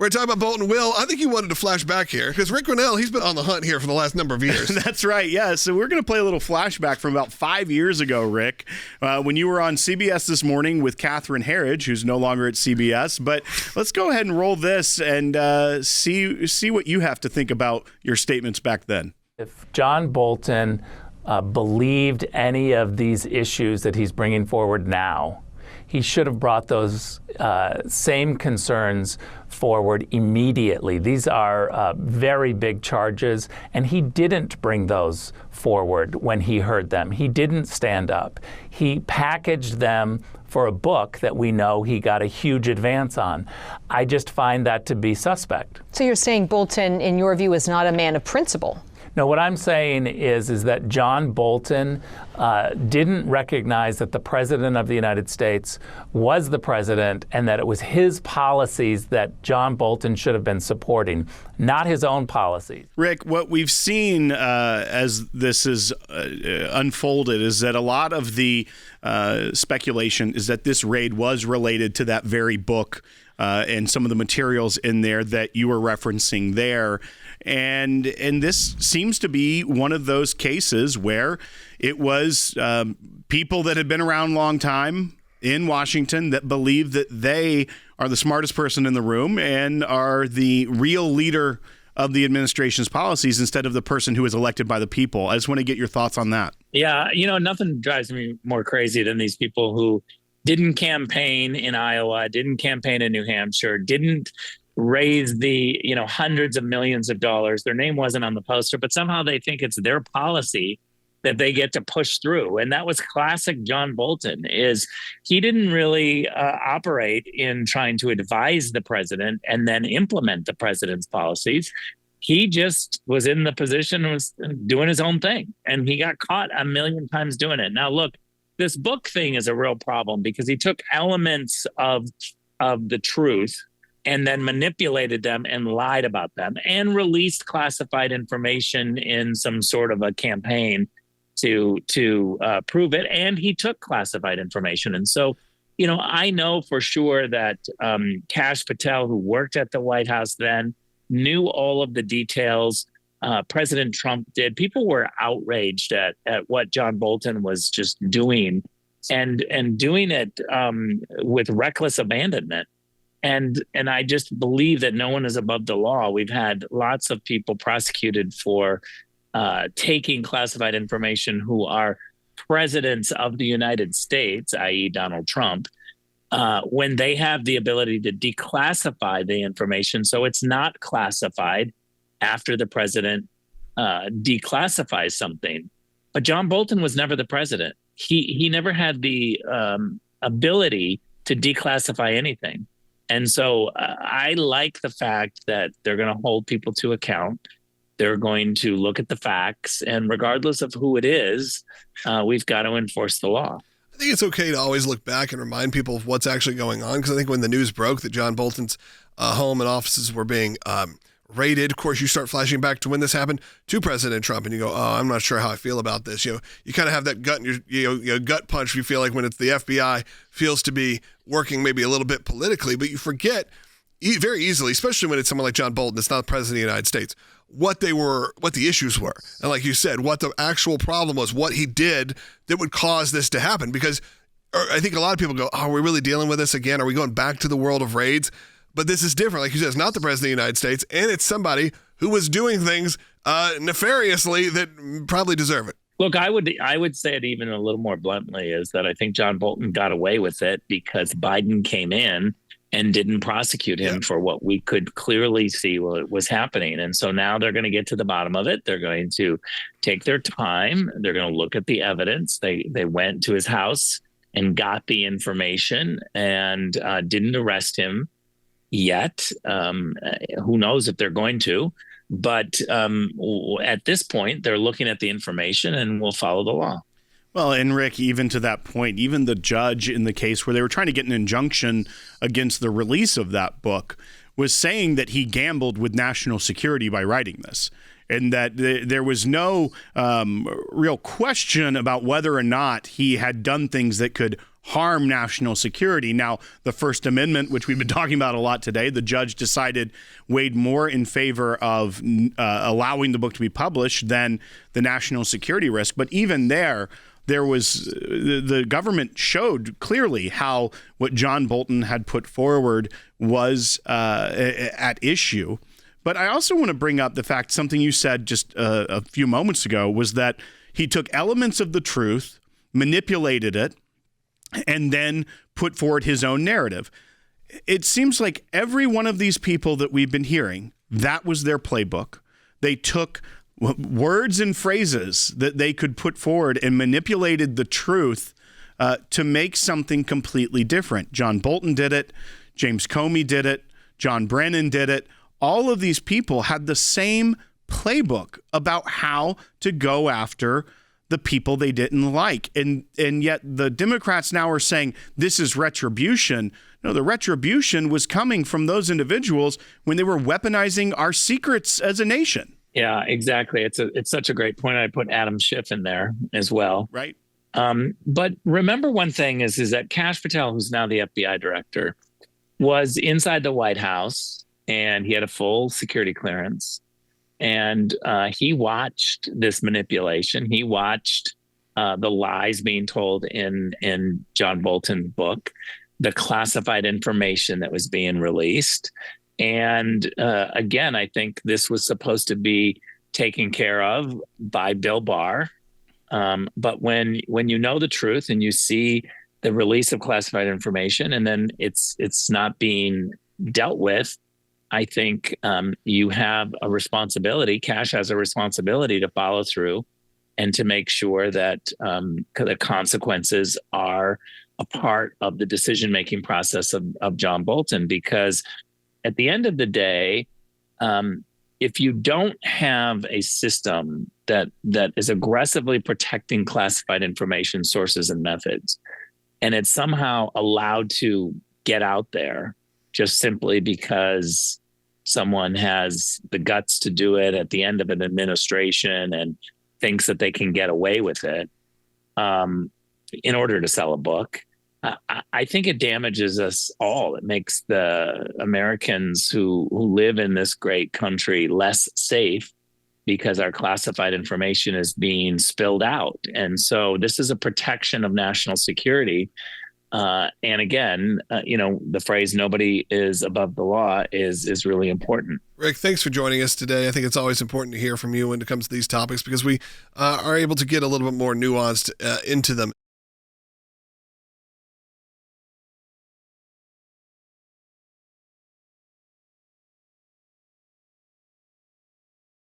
We're talking about Bolton. Will, I think you wanted to flash back here because Rick Grinnell, he's been on the hunt here for the last number of years. That's right, yeah. So we're going to play a little flashback from about 5 years ago, Rick, when you were on CBS This Morning with Catherine Herridge, who's no longer at CBS. But let's go ahead and roll this and see what you have to think about your statements back then. If John Bolton believed any of these issues that he's bringing forward now, he should have brought those same concerns forward immediately. These are very big charges, and he didn't bring those forward when he heard them. He didn't stand up. He packaged them for a book that we know he got a huge advance on. I just find that to be suspect. So you're saying Bolton, in your view, is not a man of principle? No, what I'm saying is that John Bolton didn't recognize that the President of the United States was the president and that it was his policies that John Bolton should have been supporting, not his own policies. Rick, what we've seen as this is unfolded is that a lot of the speculation is that this raid was related to that very book and some of the materials in there that you were referencing there. And this seems to be one of those cases where it was people that had been around a long time in Washington that believe that they are the smartest person in the room and are the real leader of the administration's policies instead of the person who is elected by the people. I just want to get your thoughts on that. Yeah, nothing drives me more crazy than these people who didn't campaign in Iowa, didn't campaign in New Hampshire, didn't raise the, hundreds of millions of dollars. Their name wasn't on the poster, but somehow they think it's their policy that they get to push through. And that was classic John Bolton, is he didn't really operate in trying to advise the president and then implement the president's policies. He just was in the position, was doing his own thing, and he got caught a million times doing it. Now, look, this book thing is a real problem because he took elements of the truth and then manipulated them and lied about them and released classified information in some sort of a campaign to prove it. And he took classified information. And so, I know for sure that Kash Patel, who worked at the White House then, knew all of the details. President Trump did. People were outraged at what John Bolton was just doing and doing it with reckless abandonment. And I just believe that no one is above the law. We've had lots of people prosecuted for taking classified information who are presidents of the United States, i.e. Donald Trump, when they have the ability to declassify the information so it's not classified after the president declassifies something. But John Bolton was never the president. He never had the ability to declassify anything. And so I like the fact that they're going to hold people to account. They're going to look at the facts. And regardless of who it is, we've got to enforce the law. I think it's okay to always look back and remind people of what's actually going on, because I think when the news broke that John Bolton's home and offices were being raided, of course, you start flashing back to when this happened to President Trump, and you go, "Oh, I'm not sure how I feel about this." You kind of have that gut, gut punch. You feel like when it's the FBI feels to be working maybe a little bit politically, but you forget very easily, especially when it's someone like John Bolton, it's not the president of the United States, what the issues were, and like you said, what the actual problem was, what he did that would cause this to happen. Because I think a lot of people go, "Oh, are we really dealing with this again? Are we going back to the world of raids?" But this is different. Like you said, it's not the president of the United States, and it's somebody who was doing things nefariously that probably deserve it. Look, I would say it even a little more bluntly, is that I think John Bolton got away with it because Biden came in and didn't prosecute him for what we could clearly see what was happening. And so now they're going to get to the bottom of it. They're going to take their time. They're going to look at the evidence. They went to his house and got the information and didn't arrest him yet. Who knows if they're going to, but at this point, they're looking at the information and will follow the law. Well, and Rick, even to that point, even the judge in the case where they were trying to get an injunction against the release of that book was saying that he gambled with national security by writing this, and that there was no real question about whether or not he had done things that could harm national security. Now, the First Amendment, which we've been talking about a lot today, the judge decided weighed more in favor of allowing the book to be published than the national security risk. But even there was the government showed clearly how what John Bolton had put forward was at issue. But I also want to bring up the fact, something you said just a few moments ago, was that he took elements of the truth, manipulated it, and then put forward his own narrative. It seems like every one of these people that we've been hearing, that was their playbook. They took words and phrases that they could put forward and manipulated the truth to make something completely different. John Bolton did it. James Comey did it. John Brennan did it. All of these people had the same playbook about how to go after the people they didn't like. And yet the Democrats now are saying this is retribution. No, the retribution was coming from those individuals when they were weaponizing our secrets as a nation. Yeah, exactly. It's such a great point. I put Adam Schiff in there as well. Right. But remember one thing is that Kash Patel, who's now the FBI director, was inside the White House and he had a full security clearance. And he watched this manipulation. He watched the lies being told in John Bolton's book, the classified information that was being released. And again, I think this was supposed to be taken care of by Bill Barr. But when you know the truth and you see the release of classified information and then it's not being dealt with, I think you have a responsibility. Kash has a responsibility to follow through and to make sure that the consequences are a part of the decision-making process of John Bolton. Because at the end of the day, if you don't have a system that is aggressively protecting classified information sources and methods, and it's somehow allowed to get out there just simply because someone has the guts to do it at the end of an administration and thinks that they can get away with it in order to sell a book, I think it damages us all. It makes the Americans who live in this great country less safe because our classified information is being spilled out. And so this is a protection of national security. And again, the phrase "nobody is above the law" is really important. Rick, thanks for joining us today. I think it's always important to hear from you when it comes to these topics because we are able to get a little bit more nuanced into them.